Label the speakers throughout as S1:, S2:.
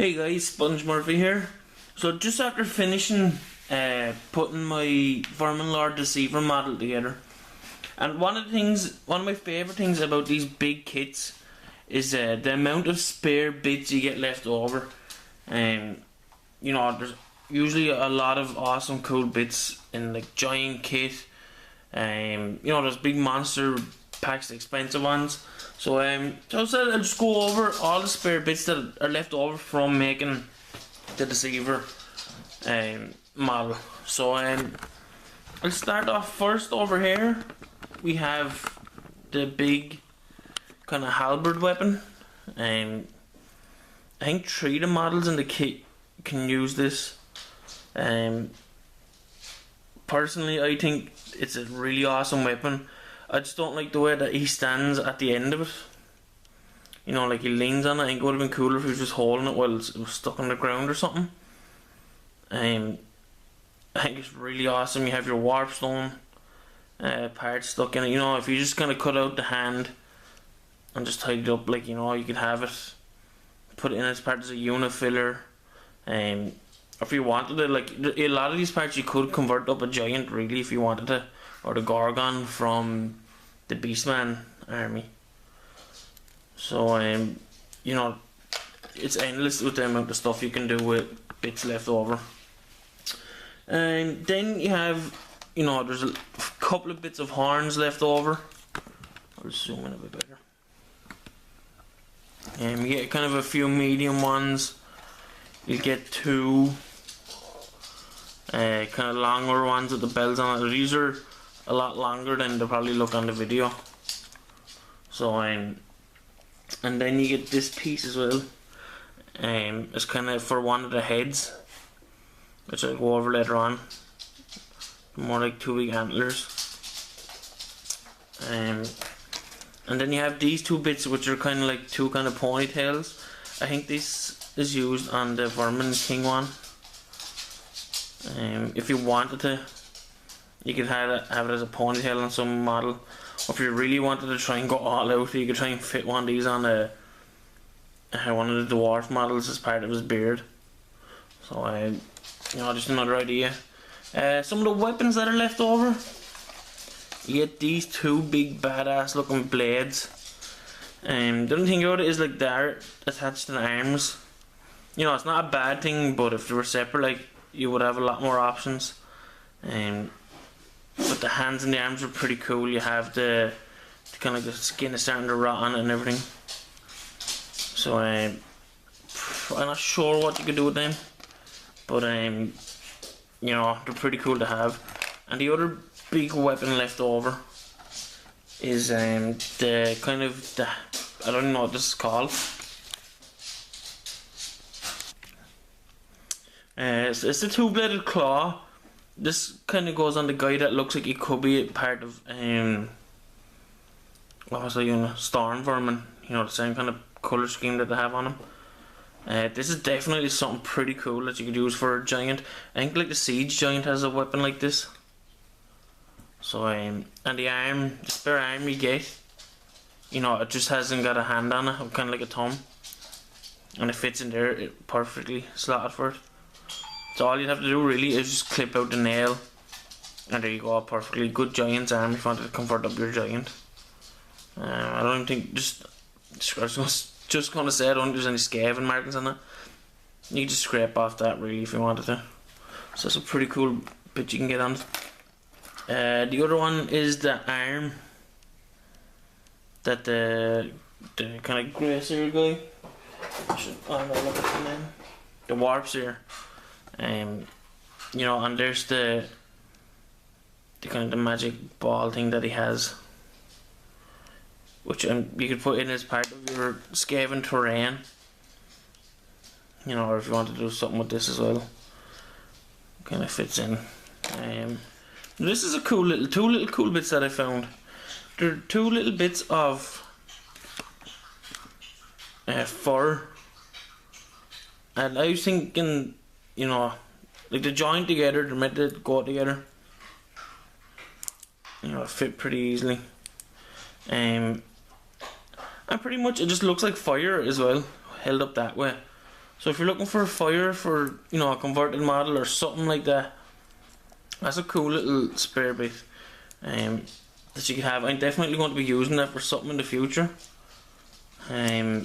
S1: Hey guys, Sponge Murphy here. So just after finishing putting my Verminlord Deceiver model together, and one of my favourite things about these big kits is the amount of spare bits you get left over. You know, there's usually a lot of awesome cool bits in the giant kit. You know, there's big monster packs, the expensive ones. So I'll just go over all the spare bits that are left over from making the Deceiver model. So I'll start off first over here. We have the big kind of halberd weapon. I think 3 of the models in the kit can use this. Personally, I think it's a really awesome weapon. I just don't like the way that he stands at the end of it. You know, like he leans on it. I think it would have been cooler if he was just holding it while it was stuck on the ground or something. I think it's really awesome. You have your warp stone part stuck in it. You know, if you just kind of cut out the hand and just tied it up, like, you know, you could have it, put it in as part as a unit filler. If you wanted to, like, a lot of these parts you could convert up a giant, really, if you wanted to, or the Gorgon from the Beastman army. So you know, it's endless with the amount of stuff you can do with bits left over. And then you have, you know, there's a couple of bits of horns left over. I'll zoom in a bit better. You get kind of a few medium ones. You get 2 kind of longer ones with the bells on it. These are a lot longer than they probably look on the video. So and then you get this piece as well. It's kind of for one of the heads, which I'll go over later on. More like 2 big antlers. And then you have these 2 bits, which are kind of like 2 kind of ponytails. I think this is used on the Vermin King one. If you wanted to, you could have it as a ponytail on some model. Or if you really wanted to try and go all out, you could try and fit one of these on one of the dwarf models as part of his beard. So you know, just another idea. Some of the weapons that are left over, you get these 2 big badass looking blades. The only thing about it is, like, they're attached to the arms. You know, it's not a bad thing, but if they were separate, like, you would have a lot more options. But the hands and the arms are pretty cool. You have the kind of, like, the skin is starting to rot on it and everything. So I'm not sure what you could do with them, but you know, they're pretty cool to have. And the other big weapon left over is the kind of the, I don't know what this is called. It's the 2-bladed claw. This kind of goes on the guy that looks like he could be part of what was I, you know, storm vermin. You know, the same kind of colour scheme that they have on him. This is definitely something pretty cool that you could use for a giant. I think like the siege giant has a weapon like this. So and the arm, the spare arm you get, you know, it just hasn't got a hand on it, kind of like a thumb, and it fits in there perfectly slotted for it. So all you'd have to do really is just clip out the nail, and there you go, perfectly good giant's arm if you wanted to convert up your giant. I don't think, I was just going to say, I don't think there's any scavenging markings on it. You can just scrape off that really if you wanted to. So that's a pretty cool bit you can get on it. The other one is the arm that the kind of gracer guy, look at the name, the warps here. You know, and there's the kind of the magic ball thing that he has, which you could put in as part of your scavenging terrain. You know, or if you want to do something with this as well, kind of fits in. This is a cool little 2 little cool bits that I found. There are 2 little bits of fur, and I was thinking, you know, like the joint together, they're meant to go together. You know, fit pretty easily. And pretty much it just looks like fire as well, held up that way. So if you're looking for a fire for, you know, a converted model or something like that, that's a cool little spare bit that you can have. I'm definitely going to be using that for something in the future. You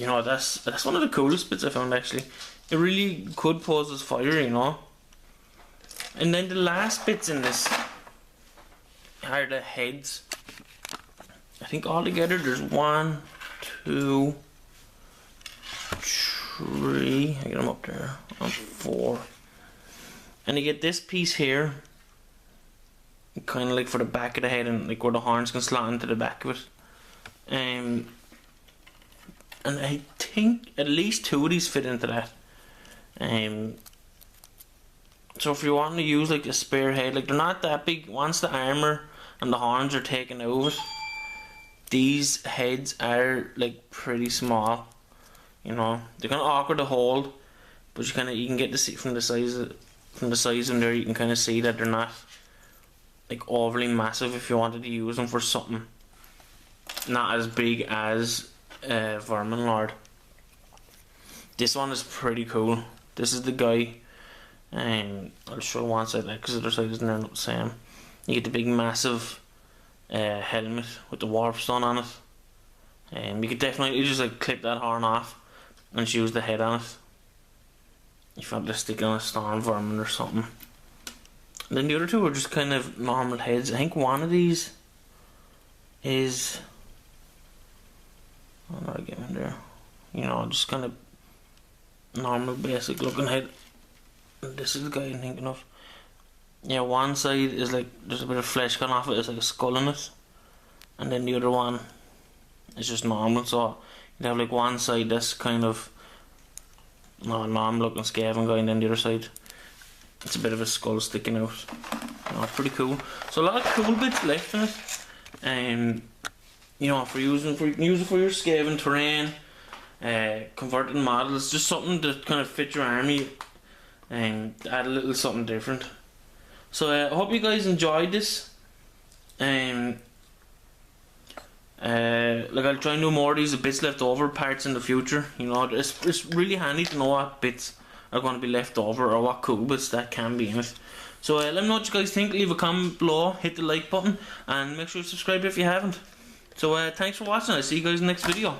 S1: know, that's one of the coolest bits I found actually. It really could pose as fire, you know. And then the last bits in this are the heads. I think altogether there's 1, 2, 3. I get them up there. 4. And you get this piece here, kind of like for the back of the head, and like where the horns can slot into the back of it. And I think at least 2 of these fit into that. So if you want to use like a spare head, like they're not that big. Once the armor and the horns are taken out of it, these heads are like pretty small. You know, they're kind of awkward to hold, but you can get to see from the size of them there. You can kind of see that they're not like overly massive if you wanted to use them for something not as big as Verminlord. This one is pretty cool. This is the guy. I'll show one side because the other side isn't end up the same. You get the big massive helmet with the warp stone on it. You could definitely just like clip that horn off and just use the head on it if you want to stick on a storm vermin or something. And then the other 2 are just kind of normal heads. I think one of these is, I don't know how to get in there, you know, just kind of normal basic looking head. And this is the guy I'm thinking of. Yeah, one side is like there's a bit of flesh gone off it, it's like a skull in it, and then the other one is just normal. So you'd have like one side that's kind of normal looking Skaven guy, and then the other side it's a bit of a skull sticking out. Pretty cool. So a lot of cool bits left in it. You know, for using for your Skaven terrain, converting models, just something to kind of fit your army and add a little something different. So I hope you guys enjoyed this. Like I'll try and do more of these bits left over parts in the future. You know, it's really handy to know what bits are going to be left over or what cool bits that can be in it. So let me know what you guys think. Leave a comment below, hit the like button, and make sure you subscribe if you haven't. So thanks for watching. I'll see you guys in the next video.